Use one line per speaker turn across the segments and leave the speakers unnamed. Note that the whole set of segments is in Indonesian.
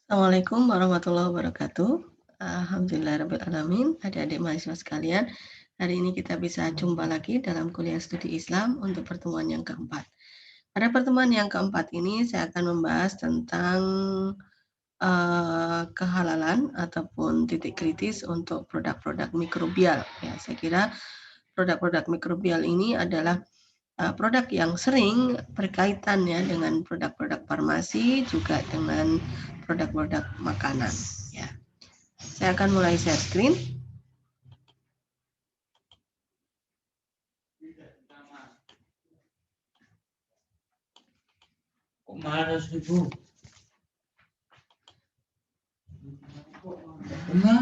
Assalamualaikum warahmatullahi wabarakatuh. Alhamdulillahirrahmanirrahim. Adik-adik mahasiswa sekalian, hari ini kita bisa jumpa lagi dalam kuliah studi Islam untuk pertemuan yang keempat. Pada pertemuan yang keempat ini saya akan membahas tentang kehalalan ataupun titik kritis untuk produk-produk mikrobial. Ya, saya kira produk-produk mikrobial ini adalah produk yang sering berkaitan ya dengan produk-produk farmasi, juga dengan produk-produk makanan. Ya, saya akan mulai share screen.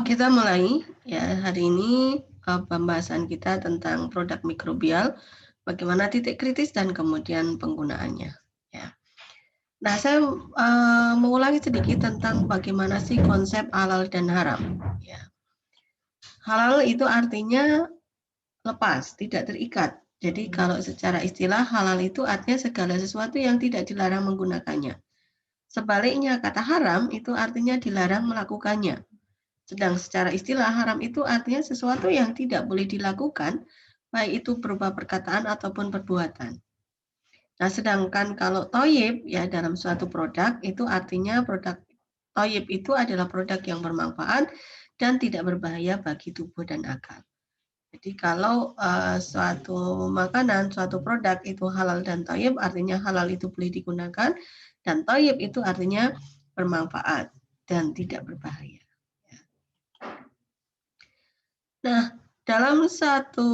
Kita mulai ya hari ini pembahasan kita tentang produk mikrobial, bagaimana titik kritis dan kemudian penggunaannya. Ya. Nah, saya mengulangi sedikit tentang bagaimana sih konsep halal dan haram. Ya. Halal itu artinya lepas, tidak terikat. Jadi kalau secara istilah halal itu artinya segala sesuatu yang tidak dilarang menggunakannya. Sebaliknya kata haram itu artinya dilarang melakukannya. Sedang secara istilah haram itu artinya sesuatu yang tidak boleh dilakukan, baik itu berupa perkataan ataupun perbuatan. Nah, sedangkan kalau toyib ya dalam suatu produk itu artinya produk toyib itu adalah produk yang bermanfaat dan tidak berbahaya bagi tubuh dan akal. Jadi kalau suatu makanan, suatu produk itu halal dan toyib, artinya halal itu boleh digunakan, dan toyib itu artinya bermanfaat dan tidak berbahaya. Nah, dalam satu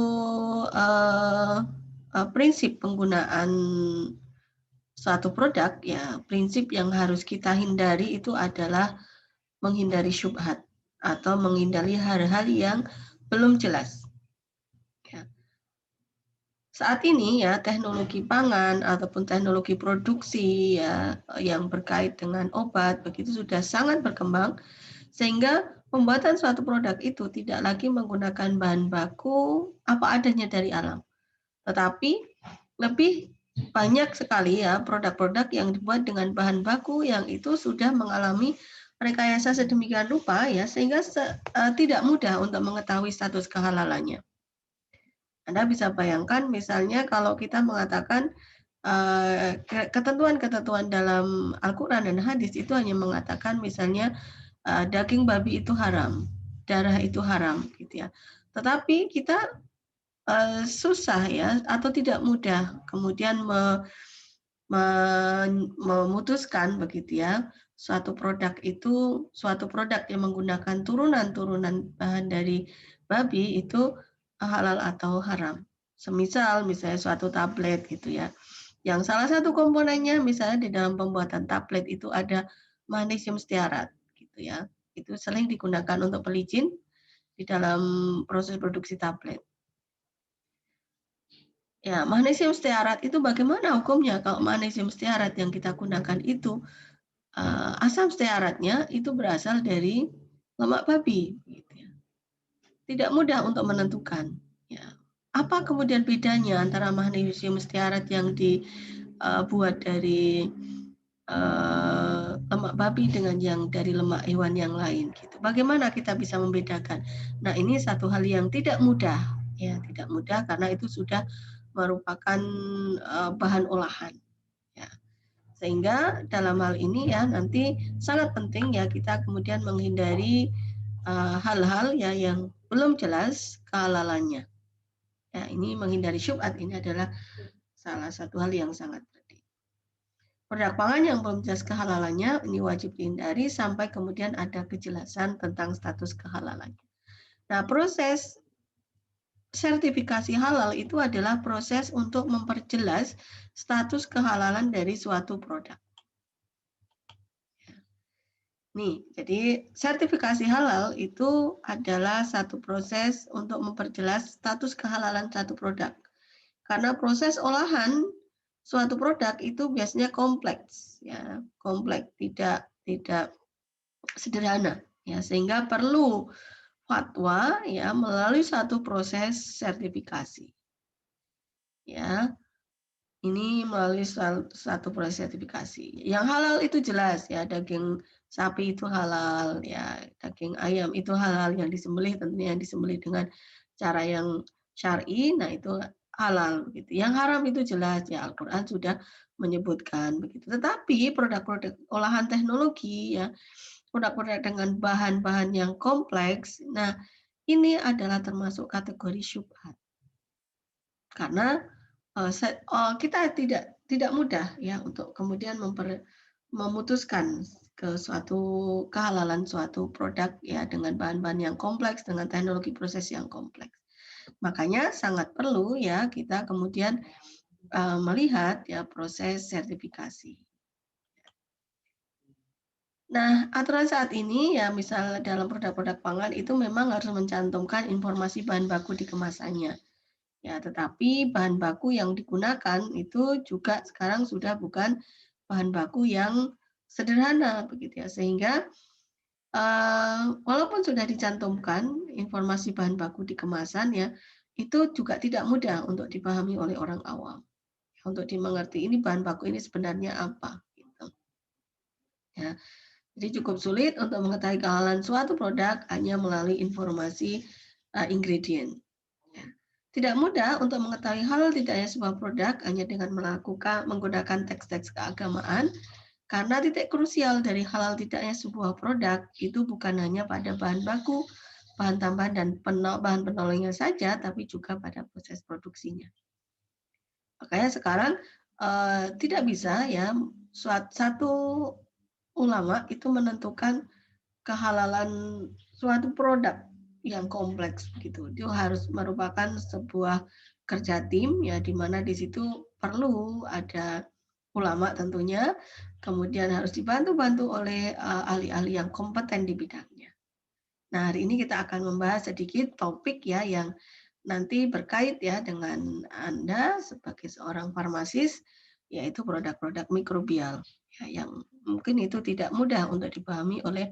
prinsip penggunaan suatu produk, ya prinsip yang harus kita hindari itu adalah menghindari syubhat atau menghindari hal-hal yang belum jelas. Ya. Saat ini ya teknologi pangan ataupun teknologi produksi ya yang berkait dengan obat begitu sudah sangat berkembang sehingga pembuatan suatu produk itu tidak lagi menggunakan bahan baku apa adanya dari alam, tetapi lebih banyak sekali ya produk-produk yang dibuat dengan bahan baku yang itu sudah mengalami rekayasa sedemikian rupa ya sehingga tidak mudah untuk mengetahui status kehalalannya. Anda bisa bayangkan misalnya kalau kita mengatakan ketentuan-ketentuan dalam Al-Quran dan hadis itu hanya mengatakan misalnya daging babi itu haram, darah itu haram gitu ya. Tetapi kita susah ya atau tidak mudah kemudian memutuskan begitu ya suatu produk yang menggunakan turunan-turunan bahan dari babi itu halal atau haram. Semisal misalnya suatu tablet gitu ya. Yang salah satu komponennya misalnya di dalam pembuatan tablet itu ada magnesium stearat gitu ya. Itu sering digunakan untuk pelicin di dalam proses produksi tablet. Ya, magnesium stearat itu bagaimana hukumnya kalau magnesium stearat yang kita gunakan itu asam stearatnya itu berasal dari lemak babi. Gitu ya. Tidak mudah untuk menentukan. Ya. Apa kemudian bedanya antara magnesium stearat yang dibuat dari lemak babi dengan yang dari lemak hewan yang lain? Gitu. Bagaimana kita bisa membedakan? Nah, ini satu hal yang tidak mudah. Ya, tidak mudah karena itu sudah merupakan bahan olahan. Ya. Sehingga dalam hal ini ya nanti sangat penting ya kita kemudian menghindari hal-hal ya yang belum jelas kehalalannya. Ya, ini menghindari syubhat ini adalah salah satu hal yang sangat penting. Produk pangan yang belum jelas kehalalannya ini wajib dihindari sampai kemudian ada kejelasan tentang status kehalalannya. Nah, proses sertifikasi halal itu adalah proses untuk memperjelas status kehalalan dari suatu produk. Nih, jadi sertifikasi halal itu adalah satu proses untuk memperjelas status kehalalan satu produk. Karena proses olahan suatu produk itu biasanya kompleks, ya, kompleks, tidak sederhana, ya, sehingga perlu fatwa, ya, melalui satu proses sertifikasi, ya. ini melalui satu proses sertifikasi. Yang halal itu jelas ya, daging sapi itu halal ya, daging ayam itu halal, yang disembelih tentunya yang disembelih dengan cara yang syar'i, nah itu halal begitu. Yang haram itu jelas ya, Al-Qur'an sudah menyebutkan begitu. Tetapi produk-produk olahan teknologi ya, produk-produk dengan bahan-bahan yang kompleks, nah ini adalah termasuk kategori syubhat. Karena kita tidak mudah ya untuk kemudian memutuskan ke suatu kehalalan suatu produk ya dengan bahan-bahan yang kompleks, dengan teknologi proses yang kompleks. Makanya sangat perlu ya kita kemudian melihat ya proses sertifikasi. Nah, aturan saat ini ya misal dalam produk-produk pangan itu memang harus mencantumkan informasi bahan baku di kemasannya. Ya, tetapi bahan baku yang digunakan itu juga sekarang sudah bukan bahan baku yang sederhana begitu ya. Sehingga walaupun sudah dicantumkan informasi bahan baku di kemasan ya, itu juga tidak mudah untuk dipahami oleh orang awam. Untuk dimengerti ini bahan baku ini sebenarnya apa gitu. Ya. Jadi cukup sulit untuk mengetahui kehalalan suatu produk hanya melalui informasi ingredient. Tidak mudah untuk mengetahui halal tidaknya sebuah produk hanya dengan menggunakan teks-teks keagamaan, karena titik krusial dari halal tidaknya sebuah produk itu bukan hanya pada bahan baku, bahan tambahan, dan bahan penolongnya saja, tapi juga pada proses produksinya. Makanya sekarang tidak bisa ya satu ulama itu menentukan kehalalan suatu produk yang kompleks gitu. Itu harus merupakan sebuah kerja tim ya, di mana di situ perlu ada ulama tentunya, kemudian harus dibantu-bantu oleh ahli-ahli yang kompeten di bidangnya. Nah, hari ini kita akan membahas sedikit topik ya yang nanti berkait ya dengan Anda sebagai seorang farmasis, yaitu produk-produk mikrobial ya, yang mungkin itu tidak mudah untuk dipahami oleh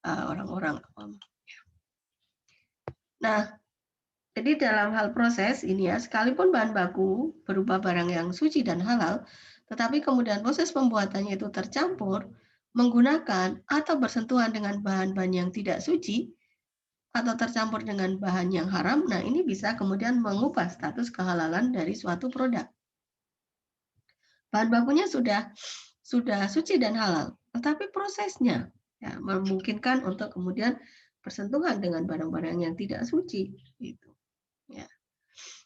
orang-orang awam. Nah, jadi dalam hal proses ini ya, sekalipun bahan baku berupa barang yang suci dan halal, tetapi kemudian proses pembuatannya itu tercampur, menggunakan atau bersentuhan dengan bahan-bahan yang tidak suci, atau tercampur dengan bahan yang haram, nah ini bisa kemudian mengubah status kehalalan dari suatu produk. Bahan bakunya sudah suci dan halal, tetapi prosesnya ya, memungkinkan untuk kemudian bersentuhan dengan barang-barang yang tidak suci. Gitu. Ya.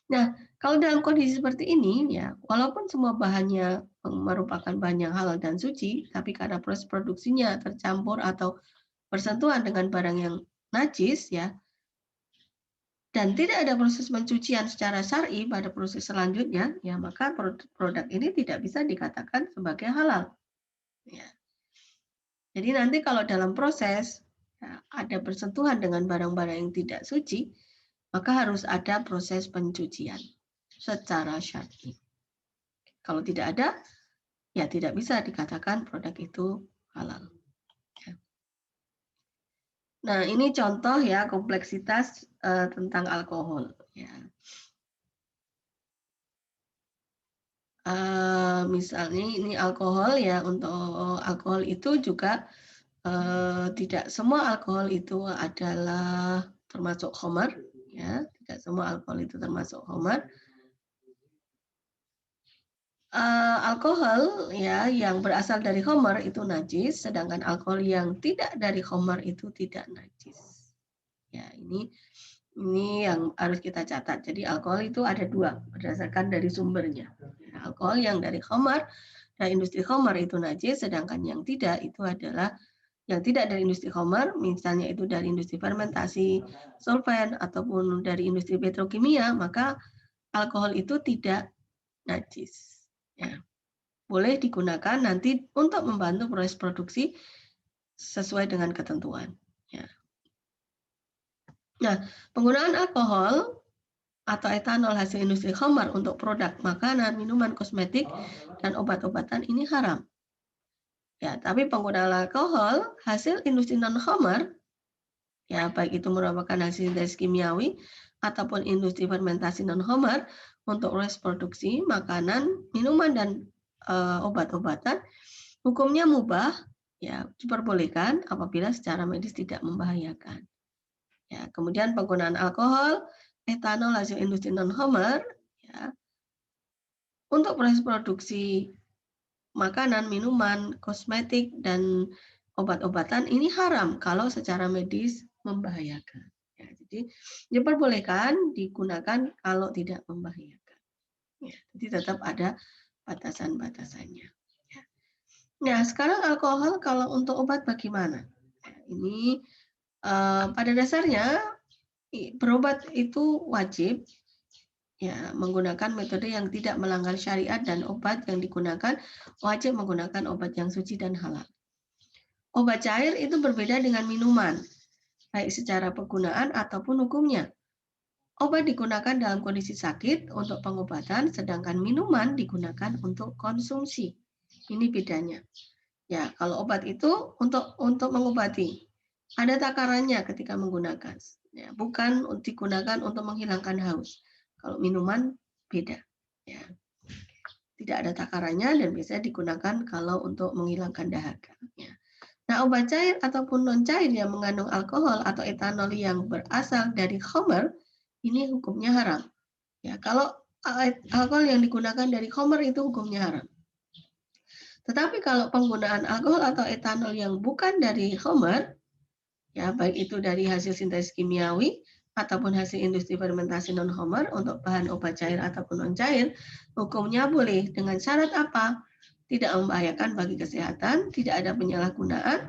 Nah, kalau dalam kondisi seperti ini, ya, walaupun semua bahannya merupakan bahan yang halal dan suci, tapi karena proses produksinya tercampur atau bersentuhan dengan barang yang najis, ya, dan tidak ada proses pencucian secara syar'i pada proses selanjutnya, ya, maka produk ini tidak bisa dikatakan sebagai halal. Ya. Jadi nanti kalau dalam proses ya, ada bersentuhan dengan barang-barang yang tidak suci, maka harus ada proses pencucian secara syar'i. Kalau tidak ada, ya tidak bisa dikatakan produk itu halal. Ya. Nah, ini contoh ya kompleksitas tentang alkohol. Ya. Misalnya ini alkohol ya, untuk alkohol itu juga tidak semua alkohol itu adalah termasuk khamar, ya, tidak semua alkohol itu termasuk khamar. Alkohol ya yang berasal dari khamar itu najis, sedangkan alkohol yang tidak dari khamar itu tidak najis. Ya, ini yang harus kita catat. Jadi alkohol itu ada dua berdasarkan dari sumbernya. Alkohol yang dari khamar dan industri khamar itu najis, sedangkan yang tidak itu adalah yang tidak dari industri khamar, misalnya itu dari industri fermentasi, solvent, ataupun dari industri petrokimia, maka alkohol itu tidak najis. Ya. Boleh digunakan nanti untuk membantu proses produksi sesuai dengan ketentuan. Ya. Nah, penggunaan alkohol atau etanol hasil industri khamar untuk produk makanan, minuman, kosmetik, dan obat-obatan ini haram. Ya, tapi penggunaan alkohol hasil industri non-khamar, ya baik itu merupakan hasil sintesis kimiawi ataupun industri fermentasi non-khamar untuk proses produksi makanan, minuman, dan obat-obatan, hukumnya mubah, ya, diperbolehkan apabila secara medis tidak membahayakan. Ya, kemudian penggunaan alkohol, etanol hasil industri non-Homer, ya, untuk proses produksi makanan, minuman, kosmetik, dan obat-obatan ini haram kalau secara medis membahayakan. Ya, jadi diperbolehkan digunakan kalau tidak membahayakan. Ya, jadi tetap ada batasan-batasannya. Ya. Nah, sekarang alkohol kalau untuk obat bagaimana? Ya, ini pada dasarnya berobat itu wajib ya menggunakan metode yang tidak melanggar syariat, dan obat yang digunakan wajib menggunakan obat yang suci dan halal. Obat cair itu berbeda dengan minuman, baik secara penggunaan ataupun hukumnya. Obat digunakan dalam kondisi sakit untuk pengobatan, sedangkan minuman digunakan untuk konsumsi. Ini bedanya. Ya, kalau obat itu untuk mengobati, ada takarannya ketika menggunakan. Ya, bukan digunakan untuk menghilangkan haus. Kalau minuman beda. Ya. Tidak ada takarannya dan biasanya digunakan kalau untuk menghilangkan dahaga. Ya. Nah, obat cair ataupun non cair yang mengandung alkohol atau etanol yang berasal dari khamr ini hukumnya haram. Ya, kalau alkohol yang digunakan dari khamr itu hukumnya haram. Tetapi kalau penggunaan alkohol atau etanol yang bukan dari khamr, ya baik itu dari hasil sintesis kimiawi ataupun hasil industri fermentasi non khamr untuk bahan obat cair ataupun non cair, hukumnya boleh dengan syarat apa? Tidak membahayakan bagi kesehatan, tidak ada penyalahgunaan,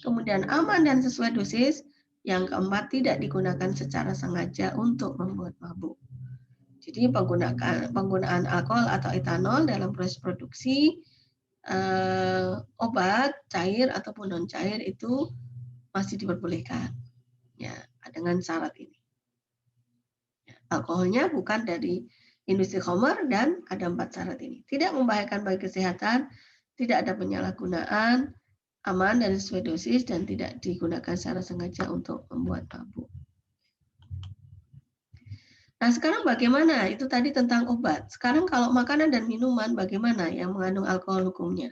kemudian aman dan sesuai dosis. Yang keempat, tidak digunakan secara sengaja untuk membuat mabuk. Jadi penggunaan alkohol atau etanol dalam proses produksi obat cair ataupun non cair itu masih diperbolehkan ya dengan syarat ini. Ya, alkoholnya bukan dari industri khamr dan ada 4 syarat ini. Tidak membahayakan bagi kesehatan, tidak ada penyalahgunaan, aman dan sesuai dosis, dan tidak digunakan secara sengaja untuk membuat mabuk. Nah, sekarang bagaimana? Itu tadi tentang obat. Sekarang kalau makanan dan minuman bagaimana yang mengandung alkohol hukumnya?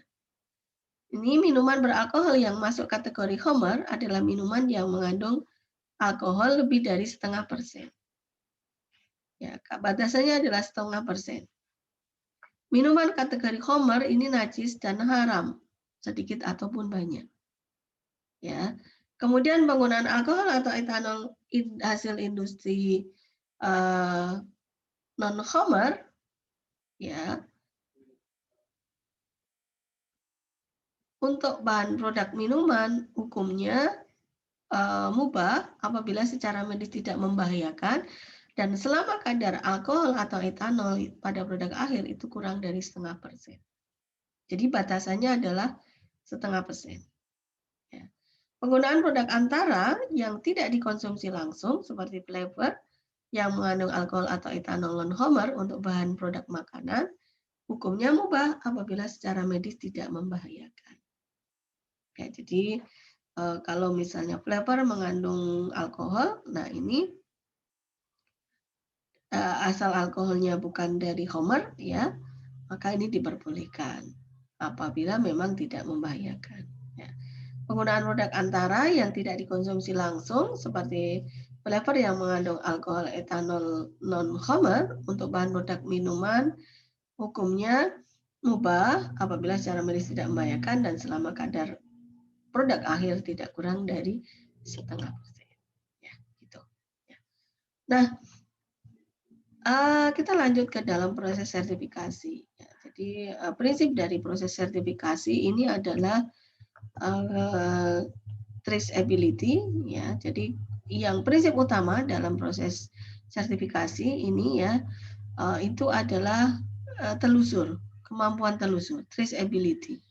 Ini minuman beralkohol yang masuk kategori khamr adalah minuman yang mengandung alkohol lebih dari 0,5%. Ya, batasannya adalah 0,5%. Minuman kategori khamr ini najis dan haram, sedikit ataupun banyak. Ya. Kemudian penggunaan alkohol atau etanol hasil industri non khamr ya untuk bahan produk minuman hukumnya mubah apabila secara medis tidak membahayakan dan selama kadar alkohol atau etanol pada produk akhir itu kurang dari 0,5%. Jadi batasannya adalah 0,5%. Ya. Penggunaan produk antara yang tidak dikonsumsi langsung seperti flavor yang mengandung alkohol atau etanol non khamr untuk bahan produk makanan hukumnya mubah apabila secara medis tidak membahayakan. Ya, jadi kalau misalnya flavor mengandung alkohol, nah ini asal alkoholnya bukan dari khamr, ya, maka ini diperbolehkan apabila memang tidak membahayakan. Ya. Penggunaan produk antara yang tidak dikonsumsi langsung seperti flavor yang mengandung alkohol etanol non khamr untuk bahan produk minuman hukumnya mubah apabila secara medis tidak membahayakan dan selama kadar produk akhir tidak kurang dari 0,5%. Ya, gitu. Ya. Nah, kita lanjut ke dalam proses sertifikasi. Ya, jadi prinsip dari proses sertifikasi ini adalah traceability. Ya, jadi yang prinsip utama dalam proses sertifikasi ini ya itu adalah telusur, kemampuan telusur, traceability.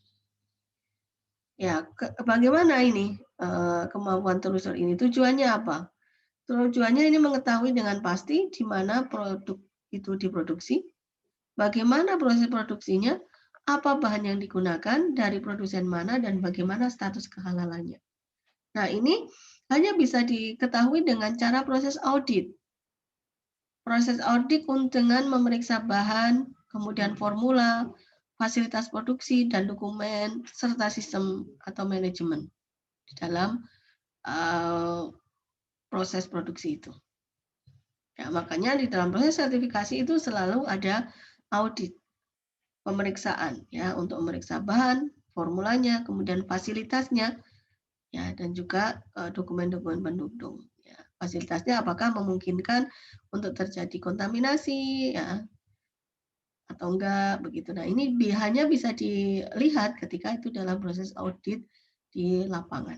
Ya, bagaimana ini kemampuan telusur ini? Tujuannya apa? Tujuannya ini mengetahui dengan pasti di mana produk itu diproduksi, bagaimana proses produksinya, apa bahan yang digunakan, dari produsen mana, dan bagaimana status kehalalannya. Nah, ini hanya bisa diketahui dengan cara proses audit. Proses audit dengan memeriksa bahan, kemudian formula, fasilitas produksi, dan dokumen, serta sistem atau manajemen di dalam proses produksi itu. Ya, makanya di dalam proses sertifikasi itu selalu ada audit, pemeriksaan ya untuk memeriksa bahan, formulanya, kemudian fasilitasnya, ya dan juga dokumen-dokumen pendukung. Ya, fasilitasnya apakah memungkinkan untuk terjadi kontaminasi, ya atau enggak begitu. Nah ini hanya bisa dilihat ketika itu dalam proses audit di lapangan.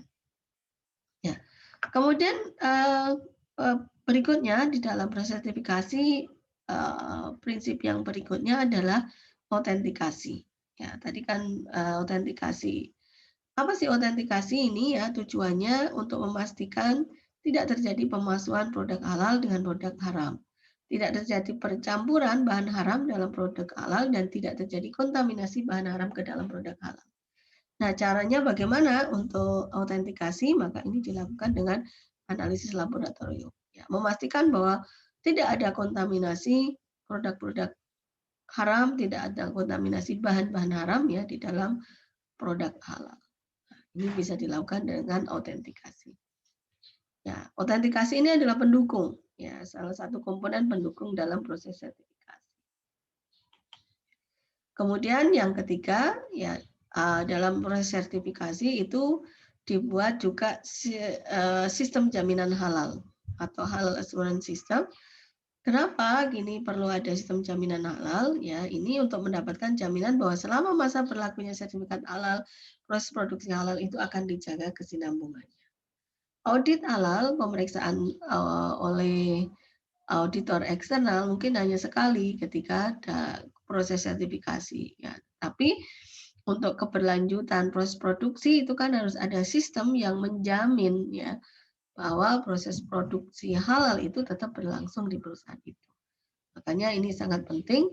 Ya, kemudian berikutnya di dalam proses sertifikasi prinsip yang berikutnya adalah autentikasi. Ya, tadi kan autentikasi. Apa sih autentikasi ini ya? Tujuannya untuk memastikan tidak terjadi pemalsuan produk halal dengan produk haram. Tidak terjadi percampuran bahan haram dalam produk halal dan tidak terjadi kontaminasi bahan haram ke dalam produk halal. Nah, caranya bagaimana untuk autentikasi? Maka ini dilakukan dengan analisis laboratorium. Ya, memastikan bahwa tidak ada kontaminasi produk-produk haram, tidak ada kontaminasi bahan-bahan haram ya di dalam produk halal. Ini bisa dilakukan dengan autentikasi. Ya, autentikasi ini adalah pendukung, ya, salah satu komponen pendukung dalam proses sertifikasi. Kemudian yang ketiga, ya, dalam proses sertifikasi itu dibuat juga sistem jaminan halal atau halal assurance system. Kenapa gini perlu ada sistem jaminan halal? Ya, ini untuk mendapatkan jaminan bahwa selama masa berlakunya sertifikat halal, proses produksi halal itu akan dijaga kesinambungannya. Audit halal, pemeriksaan oleh auditor eksternal mungkin hanya sekali ketika ada proses sertifikasi. Ya. Tapi untuk keberlanjutan proses produksi itu kan harus ada sistem yang menjamin ya bahwa proses produksi halal itu tetap berlangsung di perusahaan itu. Makanya ini sangat penting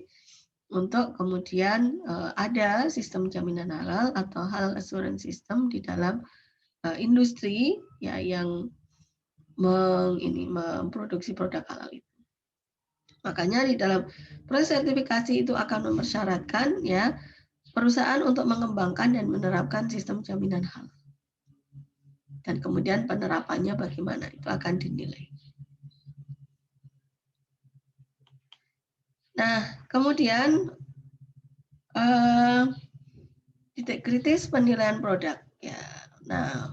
untuk kemudian ada sistem jaminan halal atau halal assurance system di dalam industri ya yang memproduksi produk halal itu. Makanya di dalam proses sertifikasi itu akan mempersyaratkan ya perusahaan untuk mengembangkan dan menerapkan sistem jaminan halal. Dan kemudian penerapannya bagaimana itu akan dinilai. Nah, kemudian titik kritis penilaian produk. Ya, nah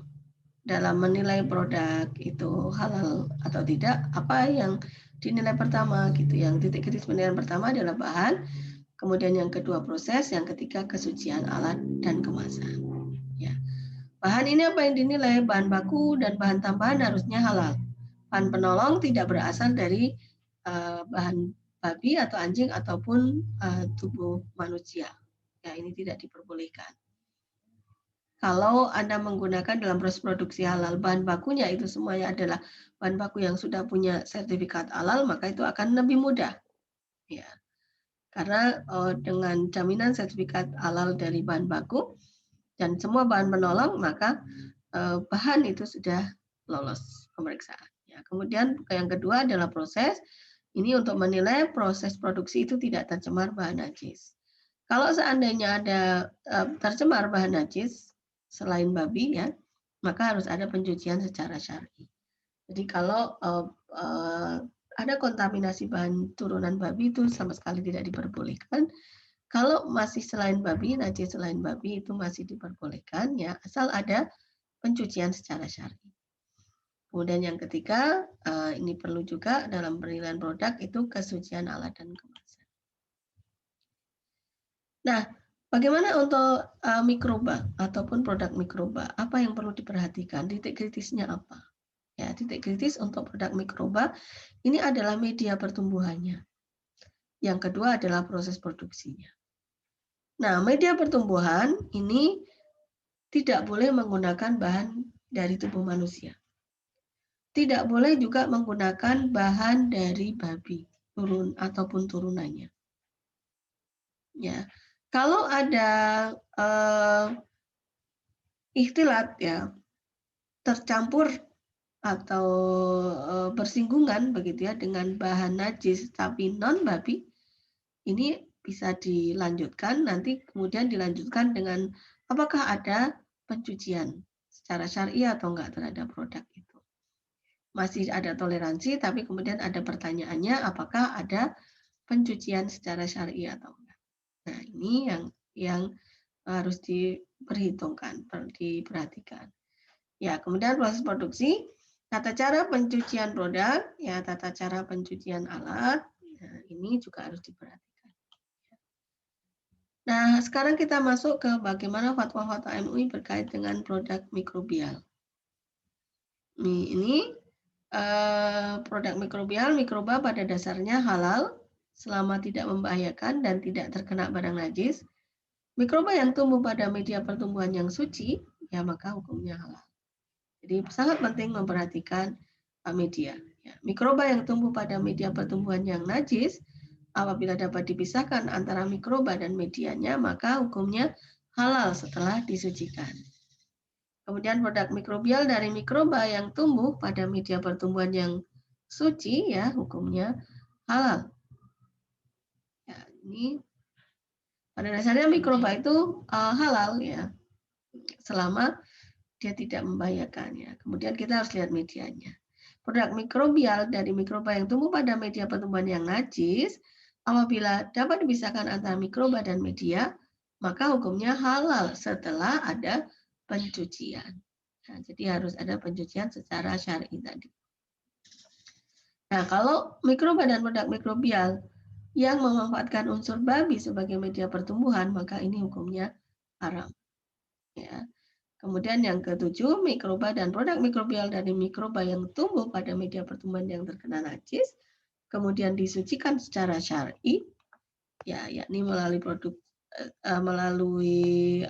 dalam menilai produk itu halal atau tidak, apa yang dinilai pertama gitu. Yang titik kritis penilaian pertama adalah bahan, kemudian yang kedua proses, yang ketiga kesucian alat dan kemasan. Ya. Bahan ini apa yang dinilai? Bahan baku dan bahan tambahan harusnya halal. Bahan penolong tidak berasal dari bahan babi atau anjing ataupun tubuh manusia. Ya, ini tidak diperbolehkan. Kalau Anda menggunakan dalam proses produksi halal, bahan bakunya itu semuanya adalah bahan baku yang sudah punya sertifikat halal, maka itu akan lebih mudah. Ya. Karena dengan jaminan sertifikat halal dari bahan baku dan semua bahan penolong, maka bahan itu sudah lolos pemeriksaan. Ya. Kemudian yang kedua adalah proses. Ini untuk menilai proses produksi itu tidak tercemar bahan najis. Kalau seandainya ada tercemar bahan najis, selain babi ya, maka harus ada pencucian secara syar'i. Jadi kalau ada kontaminasi bahan turunan babi itu sama sekali tidak diperbolehkan. Kalau masih selain babi, najis selain babi itu masih diperbolehkan ya, asal ada pencucian secara syar'i. Kemudian yang ketiga, ini perlu juga dalam penilaian produk itu kesucian alat dan kemasan. Nah, bagaimana untuk mikroba ataupun produk mikroba? Apa yang perlu diperhatikan? Titik kritisnya apa? Ya, titik kritis untuk produk mikroba ini adalah media pertumbuhannya. Yang kedua adalah proses produksinya. Nah, media pertumbuhan ini tidak boleh menggunakan bahan dari tubuh manusia. Tidak boleh juga menggunakan bahan dari babi ataupun turunannya. Ya, kalau ada ikhtilat ya tercampur atau bersinggungan begitu ya dengan bahan najis tapi non babi, ini bisa dilanjutkan, nanti kemudian dilanjutkan dengan apakah ada pencucian secara syar'i atau enggak terhadap produk itu. Masih ada toleransi, tapi kemudian ada pertanyaannya apakah ada pencucian secara syar'i atau enggak. Nah, ini yang harus diperhitungkan, diperhatikan. Ya, kemudian proses produksi, tata cara pencucian produk, ya tata cara pencucian alat, nah, ini juga harus diperhatikan. Nah, sekarang kita masuk ke bagaimana fatwa-fatwa MUI berkait dengan produk mikrobial. Ini produk mikrobial, mikroba pada dasarnya halal selama tidak membahayakan dan tidak terkena barang najis. Mikroba yang tumbuh pada media pertumbuhan yang suci, ya maka hukumnya halal. Jadi sangat penting memperhatikan media. Ya, mikroba yang tumbuh pada media pertumbuhan yang najis, apabila dapat dipisahkan antara mikroba dan medianya, maka hukumnya halal setelah disucikan. Kemudian produk mikrobial dari mikroba yang tumbuh pada media pertumbuhan yang suci, ya hukumnya halal. Ya, ini pada dasarnya mikroba itu halal ya, selama dia tidak membahayakan ya. Kemudian kita harus lihat medianya. Produk mikrobial dari mikroba yang tumbuh pada media pertumbuhan yang najis, apabila dapat dipisahkan antara mikroba dan media, maka hukumnya halal setelah ada pencucian. Nah, jadi harus ada pencucian secara syar'i tadi. Nah, kalau mikroba dan produk mikrobial yang memanfaatkan unsur babi sebagai media pertumbuhan, maka ini hukumnya haram. Ya. Kemudian yang ketujuh, mikroba dan produk mikrobial dari mikroba yang tumbuh pada media pertumbuhan yang terkena najis, kemudian disucikan secara syar'i, ya, yakni melalui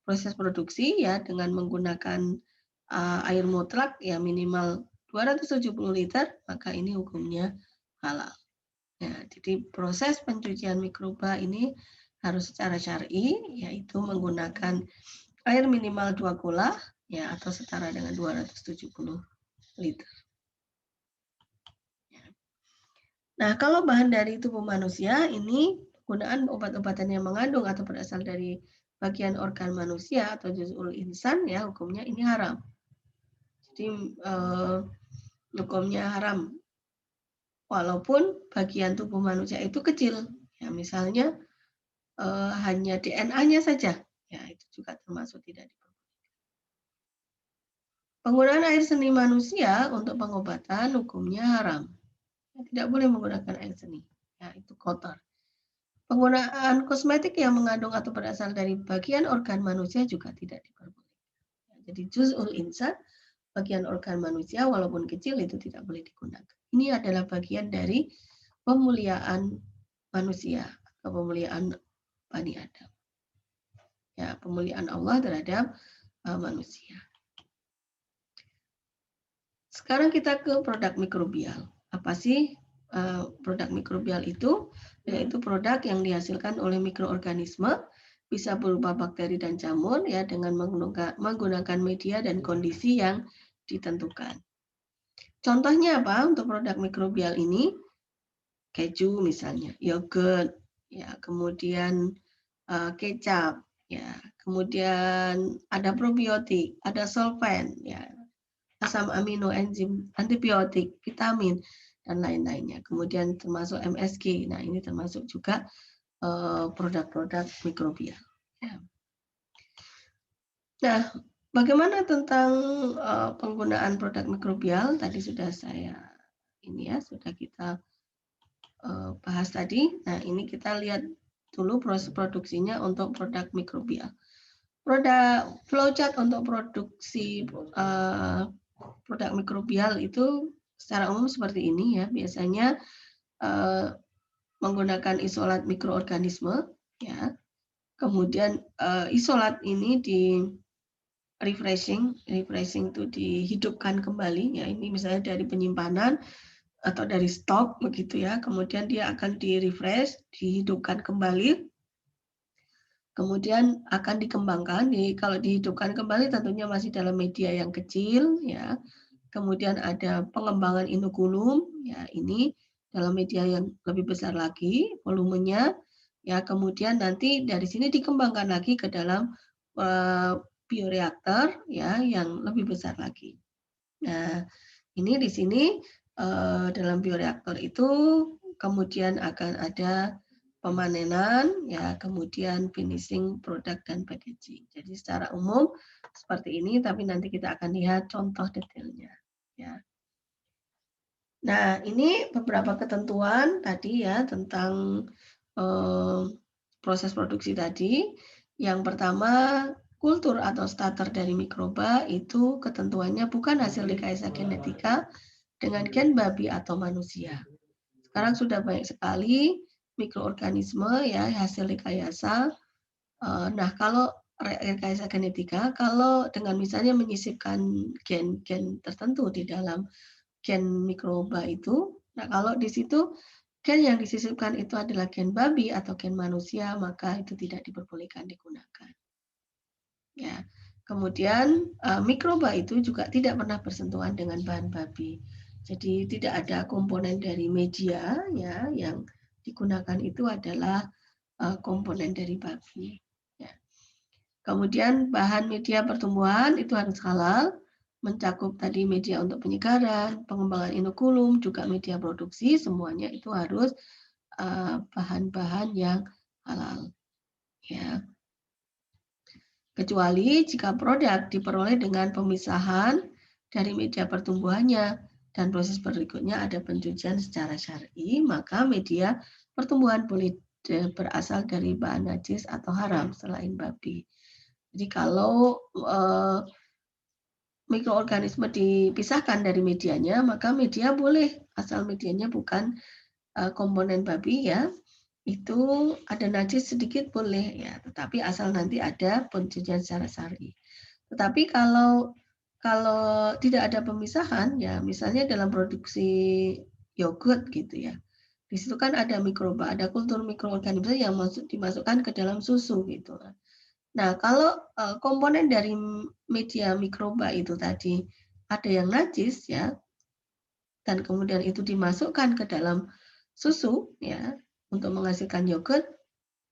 proses produksi ya dengan menggunakan air mutlak ya minimal 270 liter, maka ini hukumnya halal. Ya, jadi proses pencucian mikroba ini harus secara syar'i, yaitu menggunakan air minimal 2 kula ya atau setara dengan 270 liter. Nah, kalau bahan dari tubuh manusia ini penggunaan obat-obatan yang mengandung atau berasal dari bagian organ manusia atau juz'ul insan ya hukumnya ini haram. Jadi hukumnya haram walaupun bagian tubuh manusia itu kecil. Ya, misalnya hanya DNA-nya saja. Ya, itu juga termasuk tidak diperbolehkan. Penggunaan air seni manusia untuk pengobatan hukumnya haram. Tidak boleh menggunakan air seni. Ya, itu kotor. Penggunaan kosmetik yang mengandung atau berasal dari bagian organ manusia juga tidak diperbolehkan. Ya, jadi juz'ul insan, bagian organ manusia walaupun kecil itu tidak boleh digunakan. Ini adalah bagian dari pemuliaan manusia atau pemuliaan Bani Adam. Ya, pemuliaan Allah terhadap manusia. Sekarang kita ke produk mikrobial. Apa sih produk mikrobial itu? Yaitu produk yang dihasilkan oleh mikroorganisme, bisa berupa bakteri dan jamur ya dengan menggunakan media dan kondisi yang ditentukan. Contohnya apa untuk produk mikrobial ini? Keju misalnya, yogurt, ya, kemudian kecap, ya, kemudian ada probiotik, ada solvent, ya, asam amino, enzim, antibiotik, vitamin, dan lain-lainnya. Kemudian termasuk MSG. Nah, ini termasuk juga produk-produk mikrobial. Ya. Nah, bagaimana tentang penggunaan produk mikrobial? Tadi sudah sudah kita bahas tadi. Nah, ini kita lihat dulu proses produksinya untuk produk mikrobial. Produk flowchart untuk produksi produk mikrobial itu secara umum seperti ini ya, biasanya menggunakan isolat mikroorganisme ya. Kemudian isolat ini di refreshing itu dihidupkan kembali ya. Ini misalnya dari penyimpanan atau dari stok begitu ya. Kemudian dia akan di-refresh, dihidupkan kembali. Kemudian akan dikembangkan. Kalau dihidupkan kembali tentunya masih dalam media yang kecil ya. kemudian ada pengembangan inokulum, ya ini dalam media yang lebih besar lagi volumenya, ya kemudian nanti dari sini dikembangkan lagi ke dalam bioreaktor ya yang lebih besar lagi. Nah, ini di sini dalam bioreaktor itu kemudian akan ada pemanenan, ya kemudian finishing produk dan packaging. Jadi secara umum seperti ini, tapi nanti kita akan lihat contoh detailnya. Ya. Nah, ini beberapa ketentuan tadi ya tentang proses produksi tadi. Yang pertama, kultur atau starter dari mikroba itu ketentuannya bukan hasil rekayasa genetika dengan gen babi atau manusia. Sekarang sudah banyak sekali mikroorganisme ya hasil rekayasa. Nah, kalau rekayasa genetika, kalau dengan misalnya menyisipkan gen-gen tertentu di dalam gen mikroba itu, nah kalau di situ gen yang disisipkan itu adalah gen babi atau gen manusia, maka itu tidak diperbolehkan digunakan. Ya. Kemudian mikroba itu juga tidak pernah bersentuhan dengan bahan babi. Jadi tidak ada komponen dari media ya yang digunakan itu adalah komponen dari babi. Ya. Kemudian bahan media pertumbuhan itu harus halal, mencakup tadi media untuk penyegaran, pengembangan inokulum, juga media produksi, semuanya itu harus bahan-bahan yang halal. Ya. Kecuali jika produk diperoleh dengan pemisahan dari media pertumbuhannya dan proses berikutnya ada pencucian secara syar'i, maka media pertumbuhan boleh berasal dari bahan najis atau haram selain babi. Jadi kalau mikroorganisme dipisahkan dari medianya, maka media boleh asal medianya bukan komponen babi ya, itu ada najis sedikit boleh ya, tetapi asal nanti ada pencucian secara syar'i. Tetapi kalau tidak ada pemisahan ya, misalnya dalam produksi yogurt gitu ya, di situ kan ada mikroba, ada kultur mikroorganisme yang dimasukkan ke dalam susu gitu. Nah, kalau komponen dari media mikroba itu tadi ada yang najis ya, dan kemudian itu dimasukkan ke dalam susu ya untuk menghasilkan yogurt,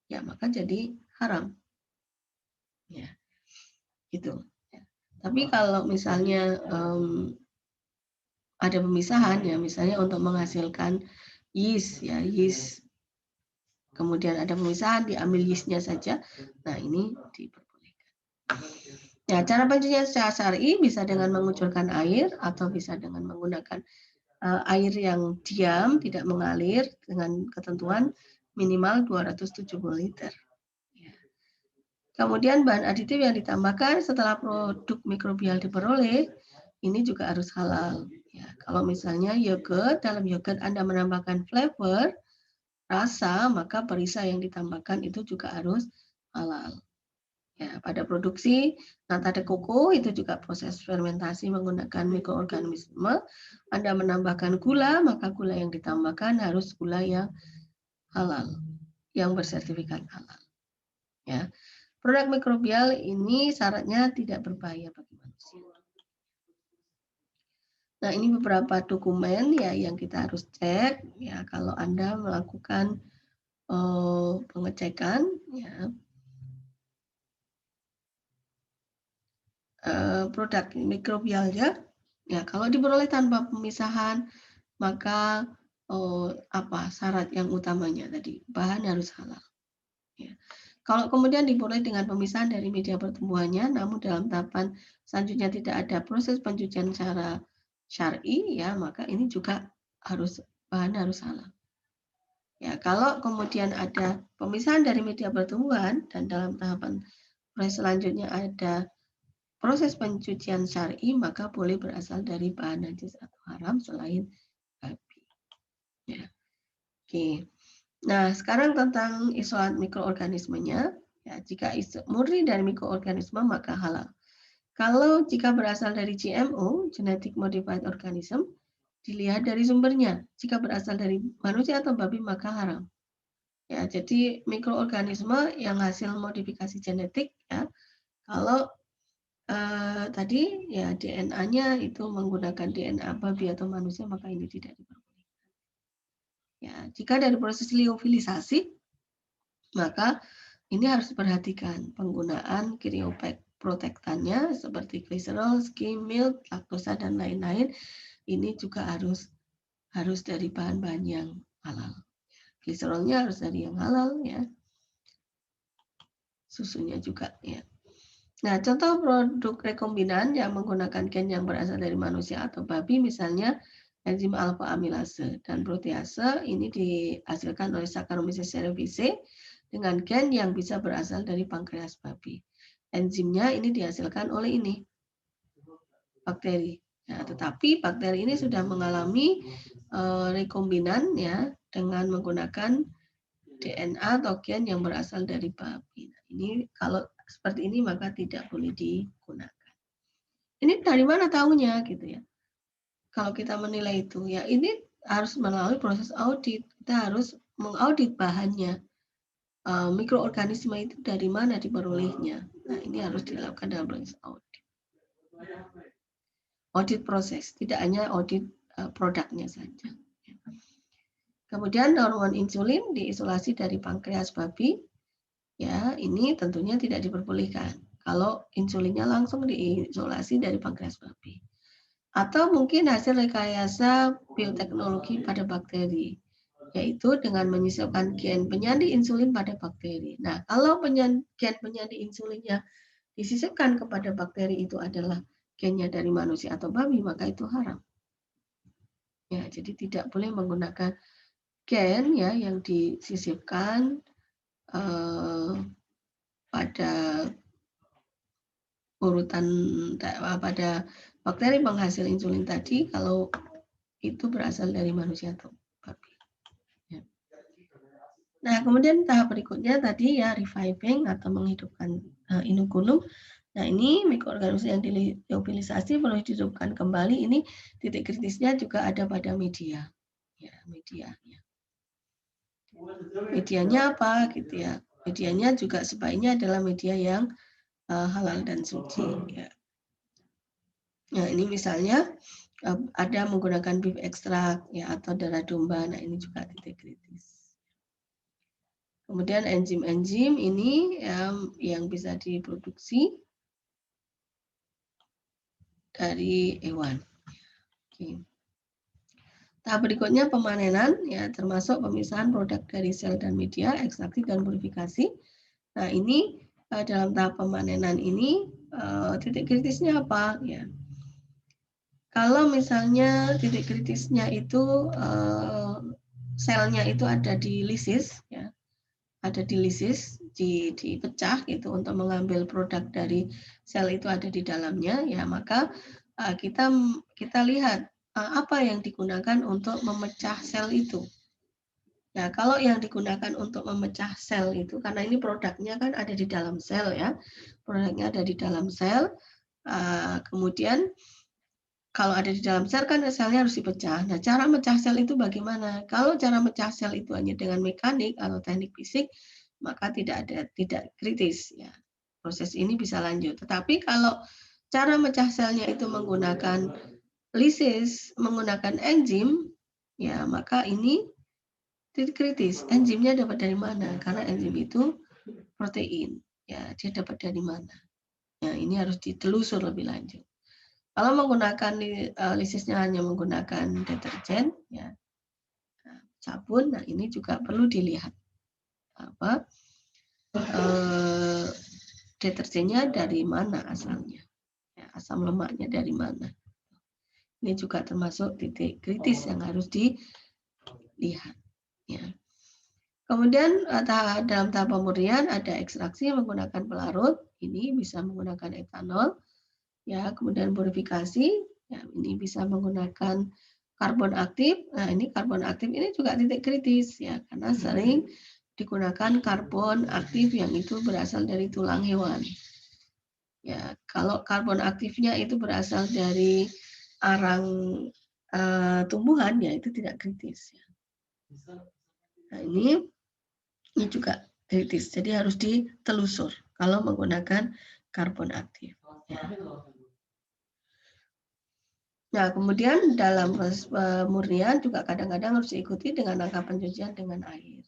ya maka jadi haram. Ya, gitu. Ya. Tapi kalau misalnya ada pemisahan ya, misalnya untuk menghasilkan yeast ya, yeast. Kemudian ada pemisahan, diambil yeastnya saja. Nah, ini diperbolehkan. Ya, cara pencucian secara syar'i bisa dengan mengucurkan air atau bisa dengan menggunakan air yang diam, tidak mengalir dengan ketentuan minimal 270 liter. Ya. Kemudian bahan aditif yang ditambahkan setelah produk mikrobial diperoleh, ini juga harus halal. Ya, kalau misalnya yogurt, dalam yogurt Anda menambahkan flavor, rasa, maka perisai yang ditambahkan itu juga harus halal. Ya, pada produksi nata de coco itu juga proses fermentasi menggunakan mikroorganisme. Anda menambahkan gula, maka gula yang ditambahkan harus gula yang halal, yang bersertifikat halal. Ya. Produk mikrobial ini syaratnya tidak berbahaya bagi manusia. Nah, ini beberapa dokumen ya yang kita harus cek ya kalau Anda melakukan pengecekan ya. Produk mikrobialnya, ya kalau diperoleh tanpa pemisahan, maka apa syarat yang utamanya tadi, bahan harus halal. Ya. Kalau kemudian diperoleh dengan pemisahan dari media pertumbuhannya, namun dalam tahapan selanjutnya tidak ada proses pencucian secara syar'i, ya maka ini juga harus bahan harus halal. Ya, kalau kemudian ada pemisahan dari media pertumbuhan dan dalam tahapan proses selanjutnya ada proses pencucian syar'i, maka boleh berasal dari bahan najis atau haram selain babi. Ya. Oke. Nah, sekarang tentang isolat mikroorganismenya. Ya, jika murni dari mikroorganisme maka halal. Kalau jika berasal dari GMO, genetic modified organism, dilihat dari sumbernya. Jika berasal dari manusia atau babi maka haram. Ya, jadi mikroorganisme yang hasil modifikasi genetik ya, kalau tadi ya DNA-nya itu menggunakan DNA babi atau manusia, maka ini tidak diperbolehkan. Ya, jika dari proses liofilisasi, maka ini harus diperhatikan penggunaan krioprotektannya seperti gliserol, skim milk, laktosa dan lain-lain. Ini juga harus dari bahan-bahan yang halal. Gliserolnya harus dari yang halal ya. Susunya juga ya. Nah, contoh produk rekombinan yang menggunakan gen yang berasal dari manusia atau babi, misalnya enzim alfa amilase dan protease, ini dihasilkan oleh Saccharomyces cerevisiae dengan gen yang bisa berasal dari pankreas babi. Enzimnya ini dihasilkan oleh ini, bakteri. Ya, tetapi bakteri ini sudah mengalami rekombinan ya dengan menggunakan DNA atau gen yang berasal dari babi. Nah, ini kalau seperti ini maka tidak boleh digunakan. Ini dari mana tahunya gitu ya? Kalau kita menilai itu ya ini harus melalui proses audit. Kita harus mengaudit bahannya. Mikroorganisme itu dari mana diperolehnya. Nah, ini harus dilakukan dalam proses audit. Audit proses, tidak hanya audit produknya saja. Kemudian hormon insulin diisolasi dari pankreas babi. Ya, ini tentunya tidak diperbolehkan. Kalau insulinnya langsung diisolasi dari pankreas babi. Atau mungkin hasil rekayasa bioteknologi pada bakteri, yaitu dengan menyisipkan gen penyandi insulin pada bakteri. Nah, kalau gen penyandi insulinnya disisipkan kepada bakteri itu adalah gennya dari manusia atau babi, maka itu haram. Ya, jadi tidak boleh menggunakan gen ya yang disisipkan pada urutan pada bakteri penghasil insulin tadi kalau itu berasal dari manusia atau babi. Ya. Nah, kemudian tahap berikutnya tadi ya reviving atau menghidupkan inokulum. Nah, ini mikroorganisme yang diliofilisasi perlu dihidupkan kembali. Ini titik kritisnya juga ada pada media. Ya, medianya. Medianya apa gitu ya? Medianya juga sebaiknya adalah media yang halal dan suci. Ya. Nah, ini misalnya ada menggunakan beef extract ya atau darah domba. Nah, ini juga titik kritis. Kemudian enzim-enzim ini yang bisa diproduksi dari hewan. Oke. Tahap berikutnya pemanenan ya termasuk pemisahan produk dari sel dan media, ekstraksi dan purifikasi. Nah, ini dalam tahap pemanenan ini titik kritisnya apa ya? Kalau misalnya titik kritisnya itu selnya itu ada di lisis ya. Ada di lisis, dipecah gitu untuk mengambil produk dari sel itu ada di dalamnya ya, maka kita lihat apa yang digunakan untuk memecah sel itu. Ya, kalau yang digunakan untuk memecah sel itu, karena ini produknya kan ada di dalam sel ya, produknya ada di dalam sel, kemudian kalau ada di dalam sel kan selnya harus dipecah. Nah, cara mecah sel itu bagaimana? Kalau cara mecah sel itu hanya dengan mekanik atau teknik fisik, maka tidak kritis ya. Proses ini bisa lanjut. Tetapi kalau cara mecah selnya itu menggunakan lisis, menggunakan enzim, ya maka ini titik kritis. Enzimnya dapat dari mana? Karena enzim itu protein. Ya, dia dapat dari mana? Ya, ini harus ditelusur lebih lanjut. Kalau menggunakan lisisnya hanya menggunakan deterjen, ya, sabun, nah ini juga perlu dilihat apa deterjennya dari mana asalnya, ya, asam lemaknya dari mana. Ini juga termasuk titik kritis yang harus dilihat. Ya. Kemudian dalam tahap pemurnian ada ekstraksi menggunakan pelarut, ini bisa menggunakan etanol. Ya, kemudian purifikasi, ya, ini bisa menggunakan karbon aktif. Nah, ini karbon aktif ini juga titik kritis ya, karena sering digunakan karbon aktif yang itu berasal dari tulang hewan. Ya, kalau karbon aktifnya itu berasal dari arang tumbuhan, ya itu tidak kritis. Ya. Nah, ini juga kritis, jadi harus ditelusur kalau menggunakan karbon aktif. Ya. Nah, kemudian dalam proses pemurnian juga kadang-kadang harus diikuti dengan angka pencucian dengan air.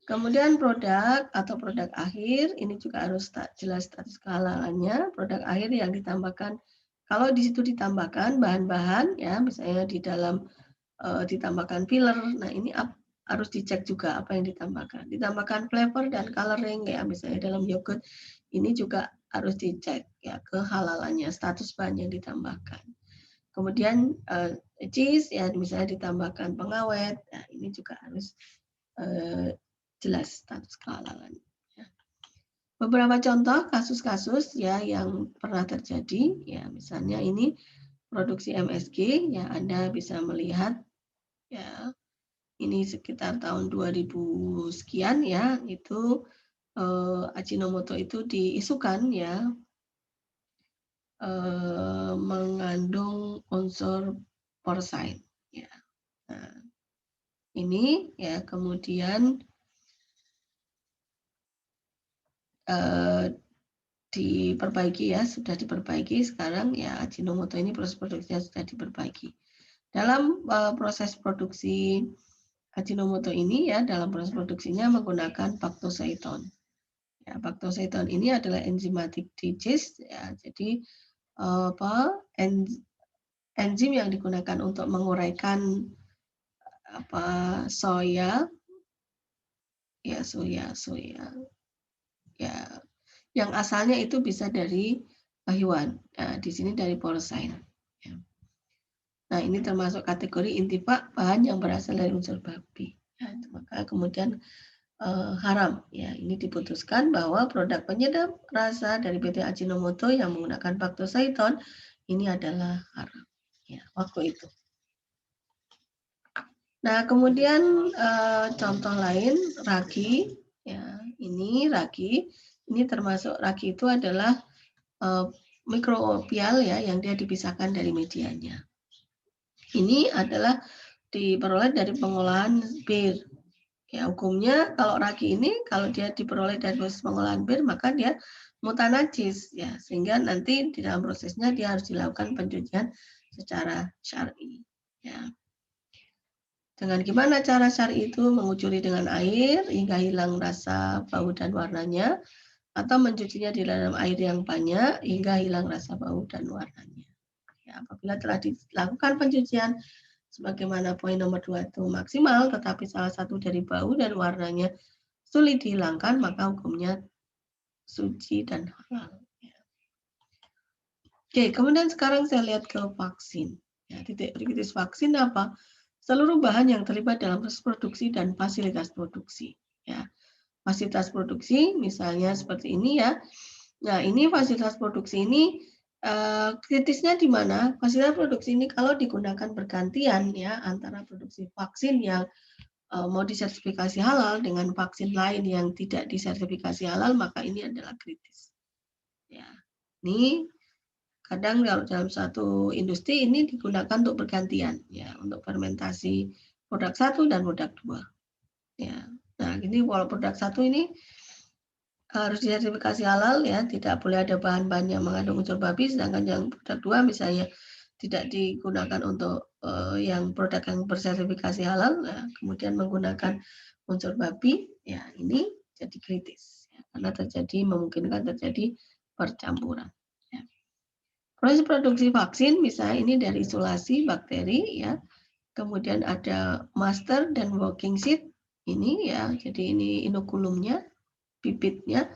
Kemudian produk atau produk akhir ini juga harus jelas status kehalalannya. Produk akhir yang ditambahkan, kalau di situ ditambahkan bahan-bahan ya, misalnya di dalam ditambahkan filler. Nah, ini harus dicek juga apa yang ditambahkan. Ditambahkan flavor dan coloring ya, misalnya dalam yogurt ini juga harus dicek ya kehalalannya, status bahan yang ditambahkan. Kemudian cheese ya, misalnya ditambahkan pengawet, nah, ini juga harus jelas status kehalalan. Ya. Beberapa contoh kasus-kasus ya yang pernah terjadi ya, misalnya ini produksi MSG ya, Anda bisa melihat ya, ini sekitar tahun 2000 sekian ya, itu Ajinomoto itu diisukan ya mengandung unsur porcine ya. Nah, ini ya kemudian diperbaiki ya, sudah diperbaiki sekarang ya Ajinomoto ini proses produksinya sudah diperbaiki. Dalam proses produksi Ajinomoto ini ya, dalam proses produksinya menggunakan Bactoseton. Ya, Bactoseton ini adalah enzimatic digest ya, jadi enzim yang digunakan untuk menguraikan soya ya, yang asalnya itu bisa dari hewan. Nah, di sini dari porcine. Ya. Nah, ini termasuk kategori intifak bahan yang berasal dari unsur babi. Ya, maka kemudian haram. Ya, ini diputuskan bahwa produk penyedap rasa dari PT Ajinomoto yang menggunakan Bactoseton ini adalah haram. Ya, waktu itu. Nah, kemudian contoh lain ragi. Ya, ini ragi. Ini termasuk ragi itu adalah mikrobial ya yang dia dipisahkan dari medianya. Ini adalah diperoleh dari pengolahan bir. Ya, hukumnya kalau ragi ini kalau dia diperoleh dari proses pengolahan bir maka dia mutanajis ya, sehingga nanti di dalam prosesnya dia harus dilakukan pencucian secara syar'i ya. Dengan gimana cara syar'i itu? Mengucuri dengan air hingga hilang rasa bau dan warnanya, atau mencucinya di dalam air yang banyak hingga hilang rasa bau dan warnanya. Ya, apabila telah dilakukan pencucian sebagaimana poin nomor 2 itu maksimal, tetapi salah satu dari bau dan warnanya sulit dihilangkan, maka hukumnya suci dan halal. Ya. Oke, kemudian sekarang saya lihat ke vaksin. Ya, titik kritis vaksin apa? Seluruh bahan yang terlibat dalam proses produksi dan fasilitas produksi. Ya, fasilitas produksi misalnya seperti ini ya. Nah, ini fasilitas produksi ini kritisnya di mana? Fasilitas produksi ini kalau digunakan bergantian ya antara produksi vaksin yang mau disertifikasi halal dengan vaksin lain yang tidak disertifikasi halal, maka ini adalah kritis. Ya, ini kadang kalau dalam satu industri ini digunakan untuk bergantian ya, untuk fermentasi produk satu dan produk dua. Ya. Nah, ini kalau produk satu ini harus disertifikasi halal ya, tidak boleh ada bahan-bahan yang mengandung unsur babi, sedangkan yang produk dua misalnya tidak digunakan untuk yang produk yang bersertifikasi halal, nah, kemudian menggunakan unsur babi, ya ini jadi kritis ya, karena memungkinkan terjadi percampuran. Ya. Proses produksi vaksin misalnya ini dari isolasi bakteri ya, kemudian ada master dan working seed ini ya, jadi ini inokulumnya, bibitnya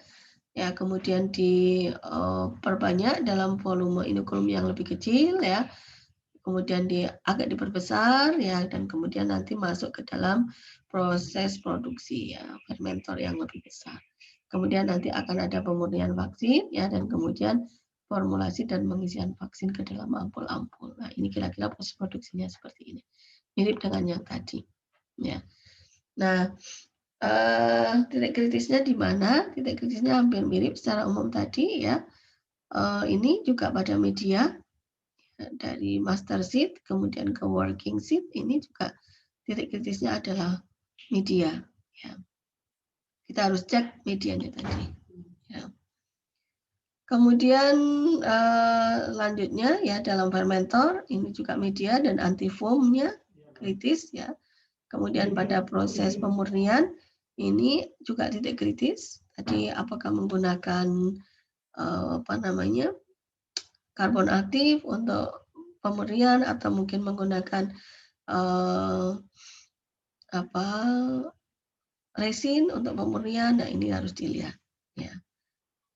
ya, kemudian diperbanyak dalam volume inokulum yang lebih kecil ya, kemudian agak diperbesar ya, dan kemudian nanti masuk ke dalam proses produksi ya, fermentor yang lebih besar. Kemudian nanti akan ada pemurnian vaksin ya, dan kemudian formulasi dan pengisian vaksin ke dalam ampul-ampul. Nah, ini kira-kira proses produksinya seperti ini. Mirip dengan yang tadi. Ya. Nah, titik kritisnya di mana? Titik kritisnya hampir mirip secara umum tadi ya. Ini juga pada media dari master seed kemudian ke working seed, ini juga titik kritisnya adalah media. Ya. Kita harus cek medianya tadi. Ya. Kemudian lanjutnya ya dalam fermentor ini juga media dan antifoamnya kritis ya. Kemudian pada proses pemurnian ini juga titik kritis. Tadi apakah menggunakan karbon aktif untuk pemurnian atau mungkin menggunakan resin untuk pemurnian. Nah, ini harus dilihat ya.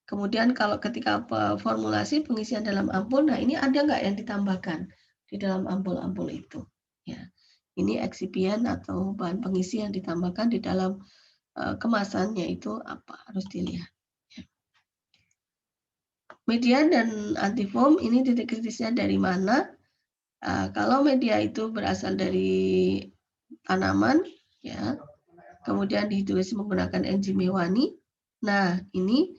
Kemudian kalau ketika formulasi pengisian dalam ampul, nah ini ada nggak yang ditambahkan di dalam ampul-ampul itu? Ya, ini eksipien atau bahan pengisi yang ditambahkan di dalam kemasannya itu apa? Harus dilihat. Ya. Media dan antifoam ini titik kritisnya dari mana? Kalau media itu berasal dari tanaman, ya, kemudian dihidrolisis menggunakan enzim hewani. Nah, ini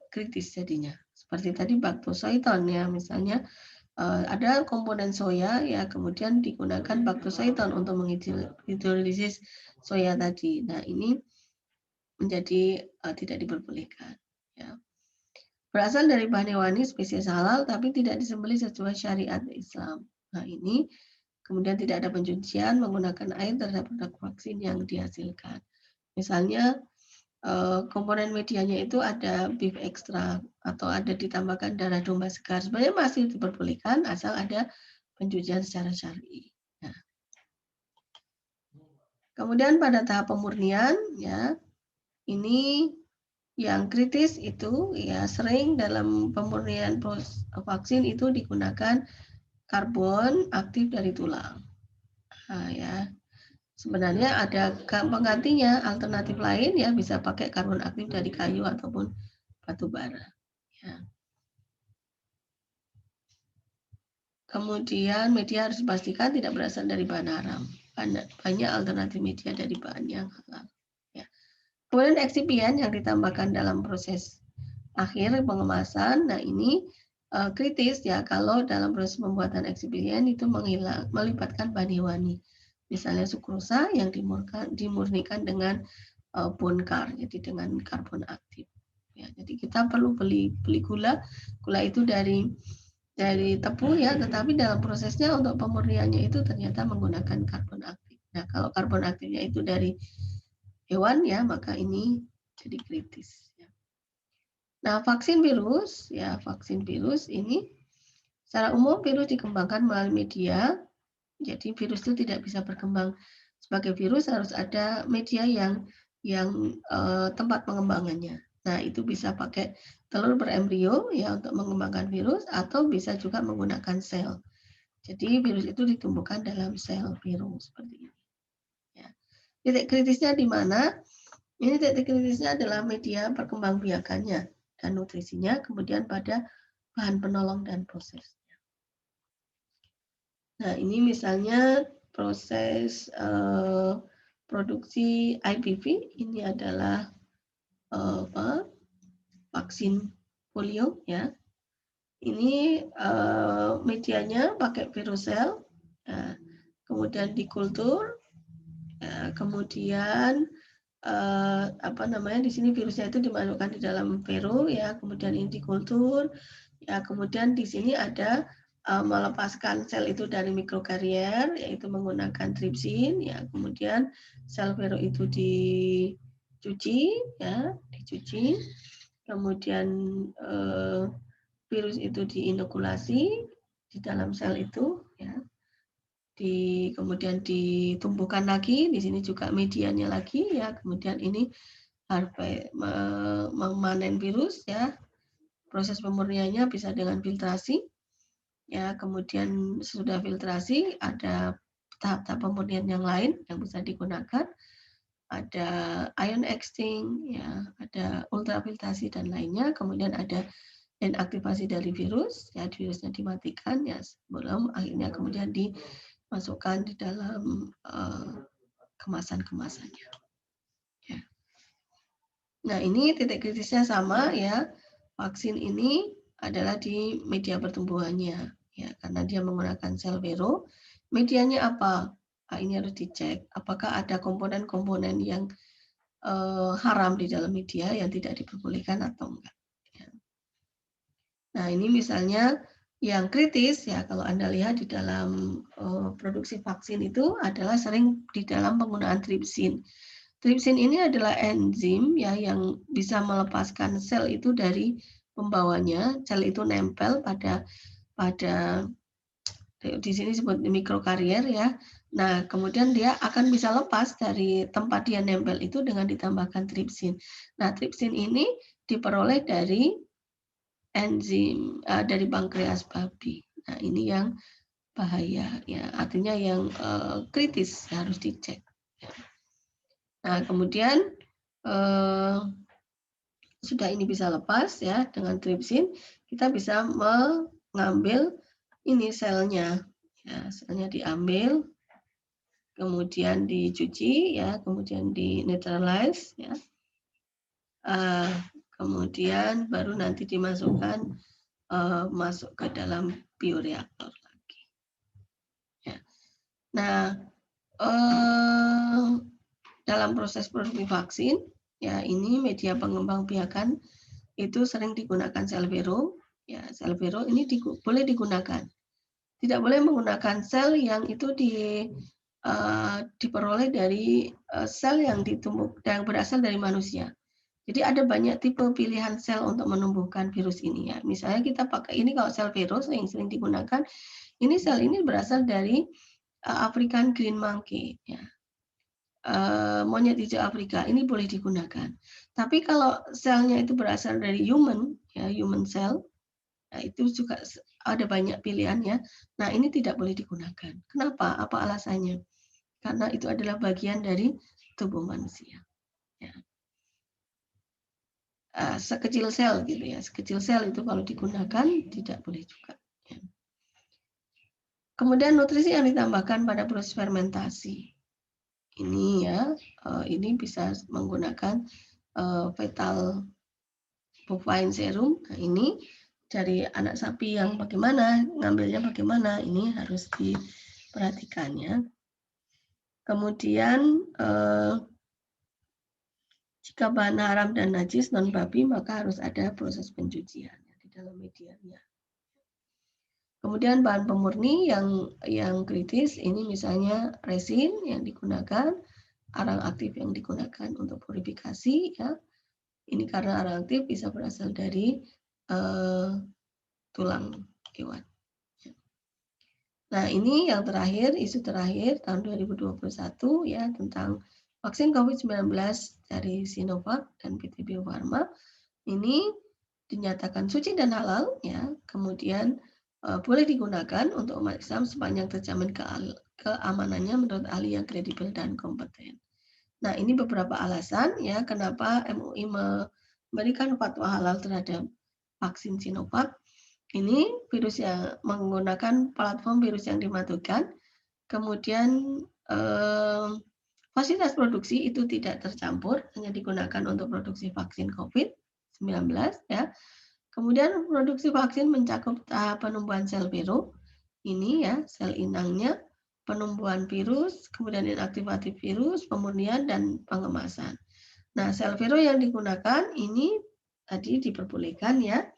kritis jadinya. Seperti tadi bactosoiton ya, misalnya ada komponen soya ya, kemudian digunakan bactosoiton untuk menghidrolisis soya tadi. Nah, ini menjadi tidak diperbolehkan ya. Berasal dari bahan hewani spesies halal tapi tidak disembelih sesuai syariat Islam. Nah, ini kemudian tidak ada pencucian menggunakan air terhadap produk vaksin yang dihasilkan. Misalnya komponen medianya itu ada beef extract atau ada ditambahkan darah domba segar. Sebenarnya masih diperbolehkan asal ada pencucian secara syar'i. Nah, kemudian pada tahap pemurnian ya, ini yang kritis itu ya sering dalam pemurnian vaksin itu digunakan karbon aktif dari tulang. Nah, ya. Sebenarnya ada penggantinya, alternatif lain ya bisa pakai karbon aktif dari kayu ataupun batu bara. Ya. Kemudian media harus dipastikan tidak berasal dari bahan haram. Banyak alternatif media dari bahan yang halal. Ya. Kemudian eksipien yang ditambahkan dalam proses akhir pengemasan. Nah, ini kritis ya kalau dalam proses pembuatan eksipien itu melibatkan bahan hewani. Misalnya sukrosa yang dimurnikan dengan bonkar, jadi dengan karbon aktif. Ya, jadi kita perlu beli gula itu dari tebu ya, tetapi dalam prosesnya untuk pemurniannya itu ternyata menggunakan karbon aktif. Nah, kalau karbon aktifnya itu dari hewan ya, maka ini jadi kritis. Ya. Nah, vaksin virus ini secara umum virus dikembangkan melalui media. Jadi virus itu tidak bisa berkembang sebagai virus, harus ada media yang tempat pengembangannya. Nah, itu bisa pakai telur berembrio ya untuk mengembangkan virus atau bisa juga menggunakan sel. Jadi virus itu ditumbuhkan dalam sel virus seperti ini. Ya. Titik kritisnya di mana? Ini titik kritisnya adalah media perkembangbiakannya dan nutrisinya, kemudian pada bahan penolong dan proses. Nah, ini misalnya proses produksi IPV, ini adalah vaksin polio ya. Ini medianya pakai virus sel, kemudian dikultur, kemudian di sini virusnya itu dimasukkan di dalam peru ya, kemudian ini dikultur, ya kemudian di sini ada melepaskan sel itu dari mikrokarier yaitu menggunakan tripsin ya, kemudian sel peru itu dicuci, kemudian virus itu diinokulasi di dalam sel itu ya, kemudian ditumbuhkan lagi, di sini juga medianya lagi ya, kemudian ini memanen virus ya, proses pemurniannya bisa dengan filtrasi ya, kemudian sudah filtrasi ada tahap-tahap pemurnian yang lain yang bisa digunakan, ada ion exchange ya, ada ultrafiltrasi dan lainnya, kemudian ada inaktivasi dari virus ya, virusnya dimatikan ya sebelum akhirnya kemudian dimasukkan di dalam kemasan-kemasannya ya. Nah, ini titik kritisnya sama ya, vaksin ini adalah di media pertumbuhannya ya, karena dia menggunakan sel vero. Medianya apa? Ini harus dicek apakah ada komponen-komponen yang haram di dalam media yang tidak diperbolehkan atau enggak. Ya. Nah, ini misalnya yang kritis ya, kalau Anda lihat di dalam produksi vaksin itu adalah sering di dalam penggunaan tripsin. Tripsin ini adalah enzim ya yang bisa melepaskan sel itu dari pembawanya. Sel itu nempel pada di sini disebut mikrokarier ya. Nah, kemudian dia akan bisa lepas dari tempat dia nempel itu dengan ditambahkan tripsin. Nah, tripsin ini diperoleh dari enzim dari pankreas babi. Nah, ini yang bahaya ya, artinya yang kritis harus dicek. Ya. Nah, kemudian sudah ini bisa lepas ya dengan tripsin, kita bisa mengambil ini selnya. Ya, selnya diambil, kemudian dicuci ya, kemudian di neutralize ya. Kemudian baru nanti dimasukkan masuk ke dalam bioreaktor lagi. Ya. Nah, dalam proses produksi vaksin, ya ini media pengembangbiakan itu sering digunakan sel viro. Ya, sel viro ini boleh digunakan. Tidak boleh menggunakan sel yang itu diperoleh dari sel yang berasal dari manusia. Jadi ada banyak tipe pilihan sel untuk menumbuhkan virus ini ya. Misalnya kita pakai ini kalau sel virus yang sering digunakan, ini sel ini berasal dari African green monkey ya. Monyet hijau Afrika ini boleh digunakan. Tapi kalau selnya itu berasal dari human ya, human cell, nah itu juga ada banyak pilihannya. Nah, ini tidak boleh digunakan. Kenapa? Apa alasannya? Karena itu adalah bagian dari tubuh manusia. Ya. Sekecil sel gitu ya, sekecil sel itu kalau digunakan tidak boleh juga. Ya. Kemudian nutrisi yang ditambahkan pada proses fermentasi. Ini ya, ini bisa menggunakan fetal bovine serum. Nah, ini dari anak sapi yang bagaimana, ngambilnya bagaimana, ini harus diperhatikan ya. Kemudian jika bahan haram dan najis non babi, maka harus ada proses pencucian di dalam medianya. Kemudian bahan pemurni yang kritis ini misalnya resin yang digunakan, arang aktif yang digunakan untuk purifikasi ya. Ini karena arang aktif bisa berasal dari tulang hewan. Nah, ini yang terakhir, isu terakhir tahun 2021 ya tentang vaksin COVID-19 dari Sinovac dan PT Bio Farma. Ini dinyatakan suci dan halal ya. Kemudian boleh digunakan untuk umat Islam sepanjang terjamin keamanannya menurut ahli yang kredibel dan kompeten. Nah, ini beberapa alasan ya kenapa MUI memberikan fatwa halal terhadap vaksin Sinovac. Ini virus yang menggunakan platform virus yang dimatikan, kemudian fasilitas produksi itu tidak tercampur, hanya digunakan untuk produksi vaksin COVID-19 ya. Kemudian produksi vaksin mencakup tahap penumbuhan sel viro, ini ya sel inangnya, penumbuhan virus, kemudian inaktivatif virus, pemurnian dan pengemasan. Nah, sel viro yang digunakan ini tadi diperbolehkan ya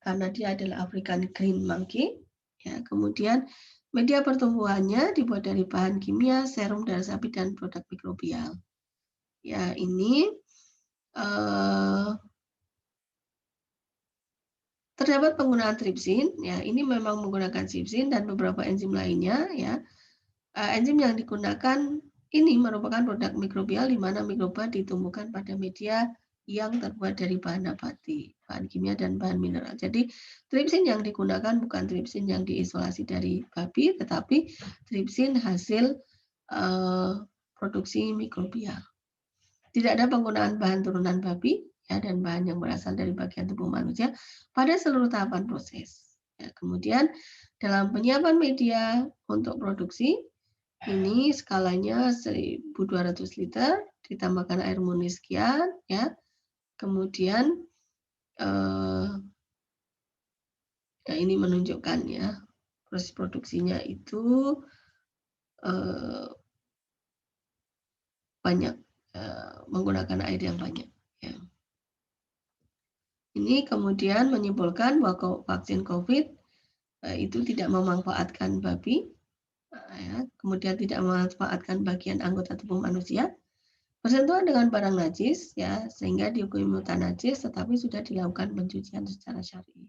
karena dia adalah African green monkey. Ya, kemudian media pertumbuhannya dibuat dari bahan kimia, serum darah sapi dan produk mikrobial. Ya, ini terdapat penggunaan tripsin. Ya, ini memang menggunakan tripsin dan beberapa enzim lainnya. Ya, enzim yang digunakan ini merupakan produk mikrobial di mana mikroba ditumbuhkan pada media yang terbuat dari bahan nabati, bahan kimia dan bahan mineral. Jadi tripsin yang digunakan bukan tripsin yang diisolasi dari babi, tetapi tripsin hasil produksi mikrobial. Tidak ada penggunaan bahan turunan babi ya, dan bahan yang berasal dari bagian tubuh manusia pada seluruh tahapan proses. Ya, kemudian dalam penyiapan media untuk produksi ini skalanya 1.200 liter ditambahkan air murni sekian ya. Kemudian ya ini menunjukkan ya proses produksinya itu banyak menggunakan air yang banyak. Ya. Ini kemudian menyimpulkan bahwa vaksin COVID itu tidak memanfaatkan babi, ya, kemudian tidak memanfaatkan bagian anggota tubuh manusia, bersentuhan dengan barang najis, ya, sehingga dihukumi mutan najis, tetapi sudah dilakukan pencucian secara syar'i.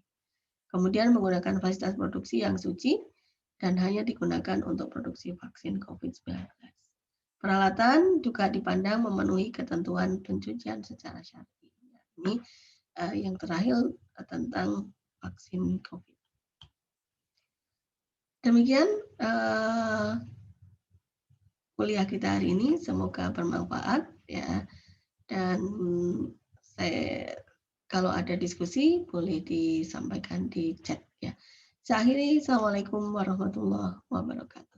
Kemudian menggunakan fasilitas produksi yang suci dan hanya digunakan untuk produksi vaksin COVID-19. Peralatan juga dipandang memenuhi ketentuan pencucian secara syar'i. Ini yang terakhir tentang vaksin COVID. Demikian kuliah kita hari ini, semoga bermanfaat ya. Dan kalau ada diskusi boleh disampaikan di chat ya. Saya akhiri, Assalamualaikum warahmatullahi wabarakatuh.